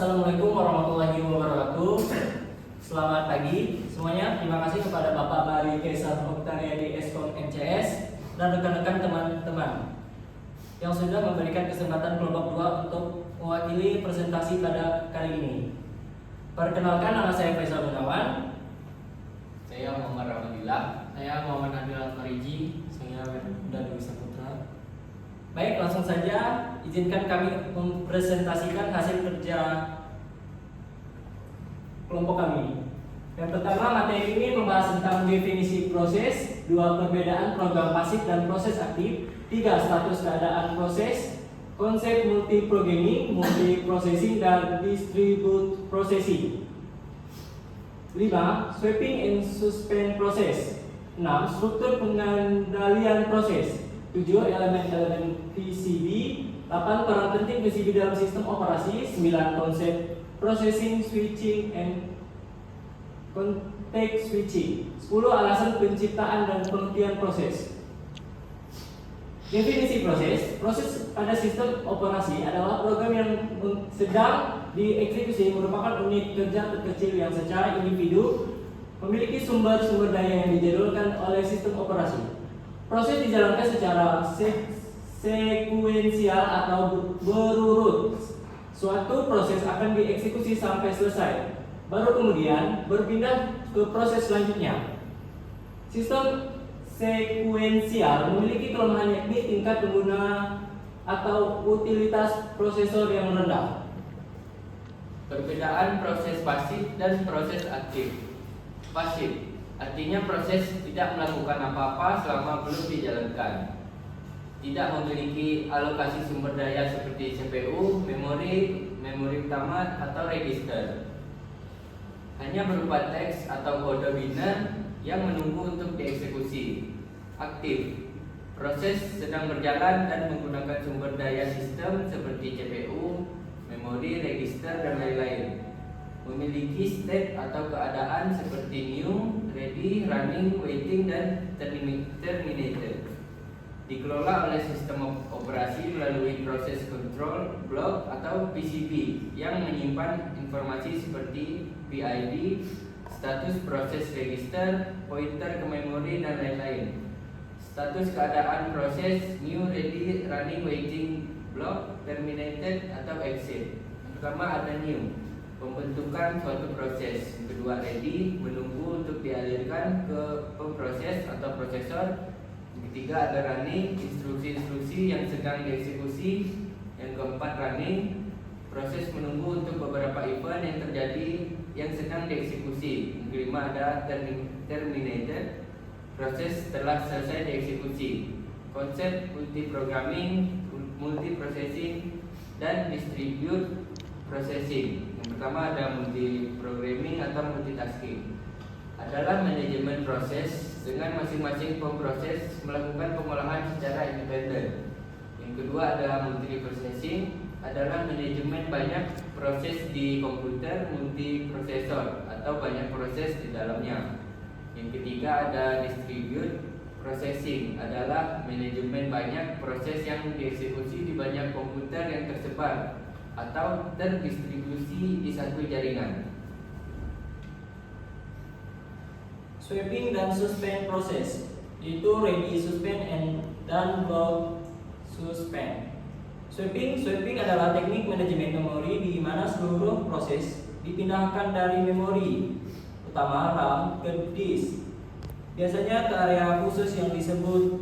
Assalamualaikum warahmatullahi wabarakatuh. Selamat pagi semuanya. Terima kasih kepada Bapak Bari Kaisar Oktariadi Eskom MCS dan rekan-rekan teman-teman yang sudah memberikan kesempatan kelompok 2 untuk mewakili presentasi pada kali ini. Perkenalkan, nama saya Faisal Gunawan. Saya Muhammad Rahmadillah. Saya Muhammad Nabil Al-Fariji. Saya Wenda Dewi Saputra. Baik, langsung saja izinkan kami mempresentasikan hasil kerja kelompok kami. Yang pertama, materi ini membahas tentang definisi proses, 2 perbedaan program pasif dan proses aktif, 3 status keadaan proses, konsep multiprogramming, multiprocessing, dan distribute processing. 5. Sweeping and suspend proses. 6. Struktur pengendalian proses. 7. Elemen-elemen PCB. 8. Peran penting PCB dalam sistem operasi. 9. Konsep processing, switching, and context switching. 10. Alasan penciptaan dan pengertian proses. Definisi proses. Proses pada sistem operasi adalah program yang sedang dieksekusi merupakan unit kerja terkecil yang secara individu memiliki sumber-sumber daya yang dijadwalkan oleh sistem operasi. Proses dijalankan secara sekuensial atau berurut. Suatu proses akan dieksekusi sampai selesai, baru kemudian berpindah ke proses selanjutnya. Sistem sekuensial memiliki kelemahan, yakni tingkat pengguna atau utilitas prosesor yang rendah. Perbedaan proses pasif dan proses aktif. Pasif artinya proses tidak melakukan apa-apa selama belum dijalankan. Tidak memiliki alokasi sumber daya seperti CPU, memori utama atau register. Hanya berupa teks atau kode biner yang menunggu untuk dieksekusi. Aktif. Proses sedang berjalan dan menggunakan sumber daya sistem seperti CPU, memori, register, dan lain-lain. Memiliki state atau keadaan seperti new, ready, running, waiting, dan terminated. Dikelola oleh sistem operasi melalui proses control block atau PCB yang menyimpan informasi seperti PID, status proses register, pointer ke memori, dan lain-lain. Status keadaan proses new, ready, running, waiting, block, terminated, atau exit. Yang pertama ada new, pembentukan suatu proses. Yang kedua ready, menunggu untuk dialirkan ke pemproses atau prosesor. Yang ketiga ada running, instruksi-instruksi yang sedang dieksekusi. Yang keempat running, proses menunggu untuk beberapa event yang terjadi yang sedang dieksekusi. Yang kelima ada terminated, proses telah selesai dieksekusi. Konsep multiprogramming, multiprocessing, dan distribute processing. Yang pertama ada multiprogramming atau multitasking. Adalah manajemen proses dengan masing-masing pemproses melakukan pengolahan secara independen. Yang kedua ada multiprocessing, adalah manajemen banyak proses di komputer multiprosesor atau banyak proses di dalamnya. Yang ketiga ada distribute processing, adalah manajemen banyak proses yang dieksekusi di banyak komputer yang tersebar atau terdistribusi di satu jaringan. Sweeping dan suspend proses, yaitu ready, suspend, dan block suspend. Sweeping adalah teknik manajemen memori di mana seluruh proses dipindahkan dari memori utama RAM ke disk, biasanya ke area khusus yang disebut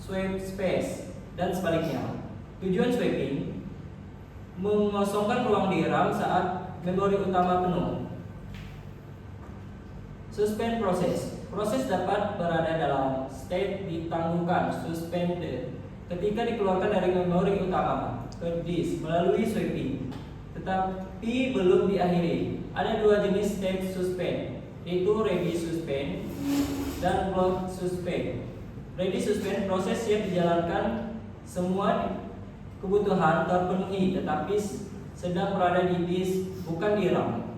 sweep space dan sebaliknya. Tujuan sweeping mengosongkan ruang di RAM saat memori utama penuh. Suspend proses dapat berada dalam state ditangguhkan suspended ketika dikeluarkan dari memori utama ke disk melalui sweeping, tetapi belum diakhiri. Ada 2 jenis state suspend, yaitu ready suspend dan block suspend. Ready suspend proses siap dijalankan, semua kebutuhan terpenuhi tetapi sedang berada di disk bukan di RAM.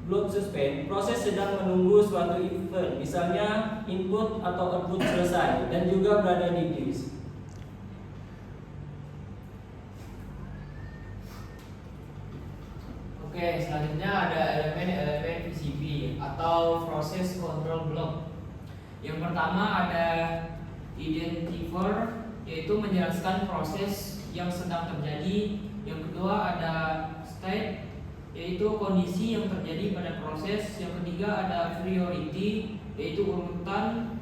Block suspend proses sedang menunggu suatu event, misalnya input atau output selesai dan juga berada di disk. Oke, selanjutnya ada elemen-elemen PCB atau Process Control Block. Yang pertama ada identifier, yaitu menjelaskan proses yang sedang terjadi. Yang kedua ada state, yaitu kondisi yang terjadi pada proses. Yang ketiga ada priority, yaitu urutan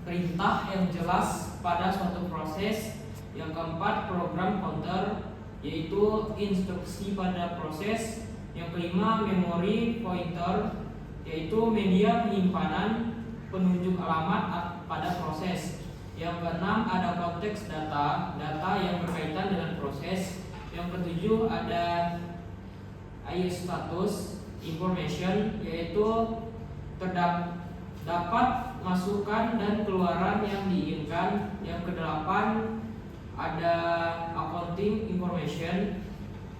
perintah yang jelas pada suatu proses. Yang keempat program counter, yaitu instruksi pada proses. Yang kelima memory pointer, yaitu media penyimpanan penunjuk alamat pada proses. Yang keenam ada konteks data, data yang berkaitan dengan proses. Yang ketujuh ada IS status information, yaitu terdapat masukan dan keluaran yang diinginkan. Yang kedelapan ada accounting information,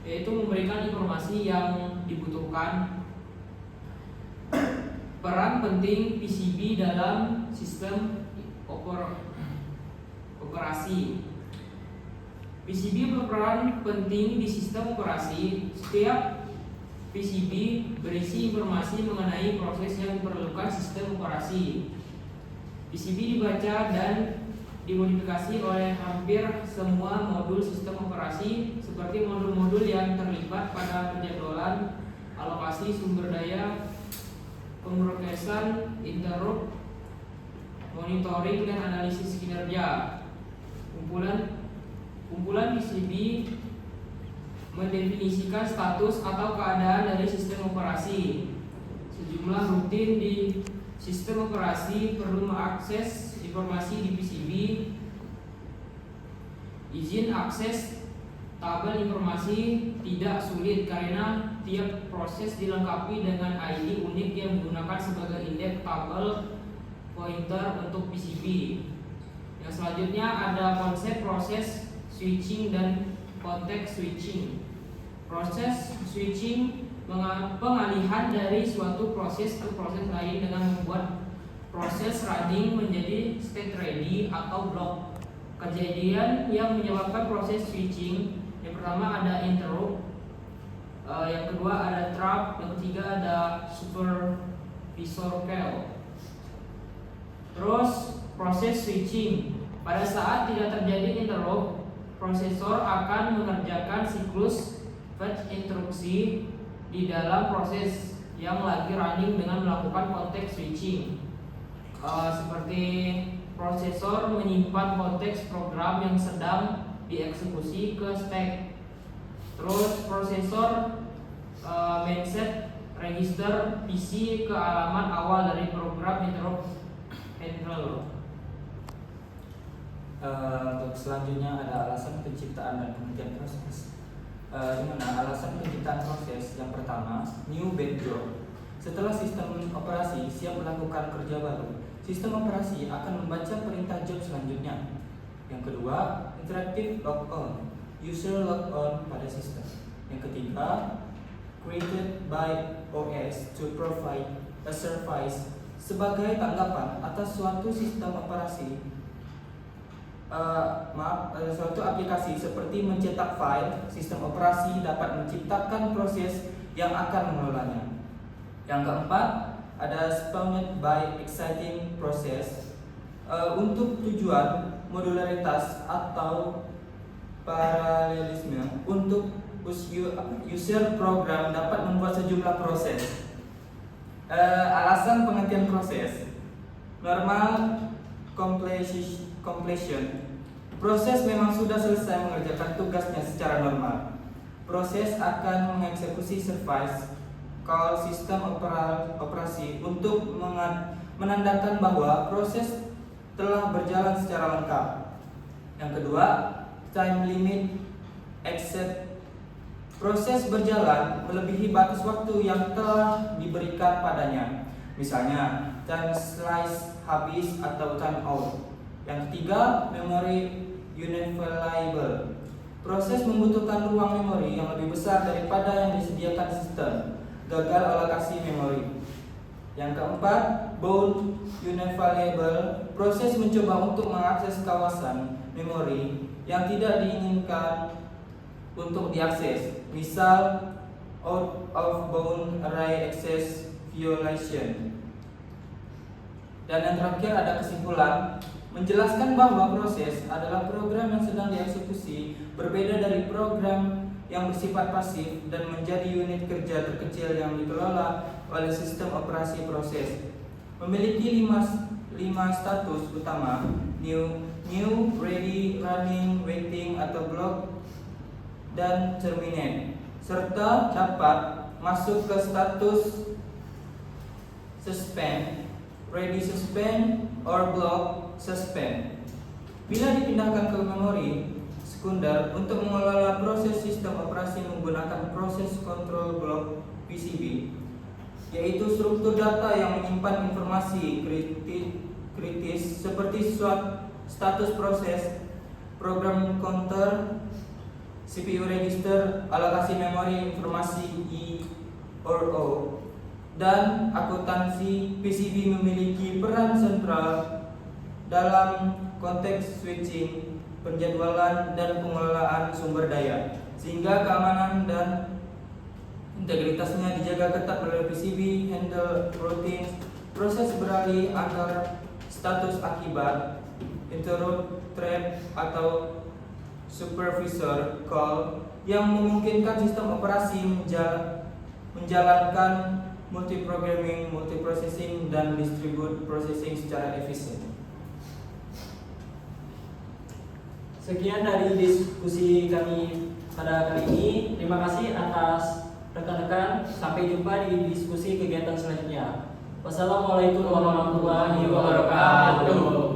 yaitu memberikan informasi yang dibutuhkan. Peran penting PCB dalam sistem operasi. PCB berperan penting di sistem operasi. Setiap PCB berisi informasi mengenai proses yang diperlukan sistem operasi. PCB dibaca dan dimodifikasi oleh hampir semua modul sistem operasi, seperti modul-modul yang terlibat pada penjadwalan, alokasi sumber daya, pemrosesan, interrupt, monitoring, dan analisis kinerja. Kumpulan PCB mendefinisikan status atau keadaan dari sistem operasi. Sejumlah rutin di sistem operasi perlu mengakses informasi di PCB. Izin akses tabel informasi tidak sulit karena tiap proses dilengkapi dengan ID unik yang digunakan sebagai indeks tabel pointer untuk PCB. Yang selanjutnya ada konsep proses switching dan konteks switching. Proses switching pengalihan dari suatu proses ke proses lain dengan membuat proses running menjadi state ready atau block. Kejadian yang menyebabkan proses switching, yang pertama ada interrupt, yang kedua ada trap, yang ketiga ada supervisor call. Terus proses switching, pada saat tidak terjadi interrupt, prosesor akan mengerjakan siklus fetch instruksi di dalam proses yang lagi running dengan melakukan konteks switching. Seperti prosesor menyimpan konteks program yang sedang dieksekusi ke stack. Terus prosesor mindset register PC ke alamat awal dari program interrupt handler. Untuk selanjutnya ada alasan penciptaan dan penghentian proses. Di mana alasan penciptaan proses yang pertama, new backdoor. Setelah sistem operasi siap melakukan kerja baru, sistem operasi akan membaca perintah job selanjutnya. Yang kedua, interactive logon, user logon pada sistem. Yang ketiga, created by OS to provide a service sebagai tanggapan atas suatu sistem operasi. Suatu aplikasi seperti mencetak file, sistem operasi dapat menciptakan proses yang akan mengelolanya. Yang keempat, ada spawned by exciting process untuk tujuan modularitas atau paralelisme. Untuk user program dapat membuat sejumlah proses. Alasan penghentian proses, normal completion. Proses memang sudah selesai mengerjakan tugasnya secara normal. Proses akan mengeksekusi service call sistem operasi untuk menandakan bahwa proses telah berjalan secara lengkap. Yang kedua, time limit exceed. Proses berjalan melebihi batas waktu yang telah diberikan padanya. Misalnya, time slice habis atau time out. Yang ketiga, memory unavailable. Proses membutuhkan ruang memori yang lebih besar daripada yang disediakan sistem. Gagal alokasi memori. Yang keempat, bound unavailable. Proses mencoba untuk mengakses kawasan memori yang tidak diinginkan untuk diakses. Misal, out of bound array access violation. Dan yang terakhir ada kesimpulan, menjelaskan bahwa proses adalah program yang sedang dieksekusi, berbeda dari program yang bersifat pasif dan menjadi unit kerja terkecil yang dikelola oleh sistem operasi proses. Memiliki lima status utama: new, ready, running, waiting atau block, dan terminate, serta dapat masuk ke status suspend, ready suspend, or block suspend. Bila dipindahkan ke memori sekunder untuk mengelola proses sistem operasi menggunakan proses control block PCB, yaitu struktur data yang menyimpan informasi kritis seperti status proses, program counter, CPU register, alokasi memori informasi I or O, dan akuntansi. PCB memiliki peran sentral dalam konteks switching, penjadwalan, dan pengelolaan sumber daya, sehingga keamanan dan integritasnya dijaga ketat melalui PCB handle routines, proses beralih antar status akibat, interrupt, thread, atau supervisor call yang memungkinkan sistem operasi menjalankan multiprogramming, multiprocessing, dan distribute processing secara efisien. Sekian dari diskusi kami pada kali ini. Terima kasih atas rekan-rekan. Sampai jumpa di diskusi kegiatan selanjutnya. Wassalamualaikum warahmatullahi wabarakatuh.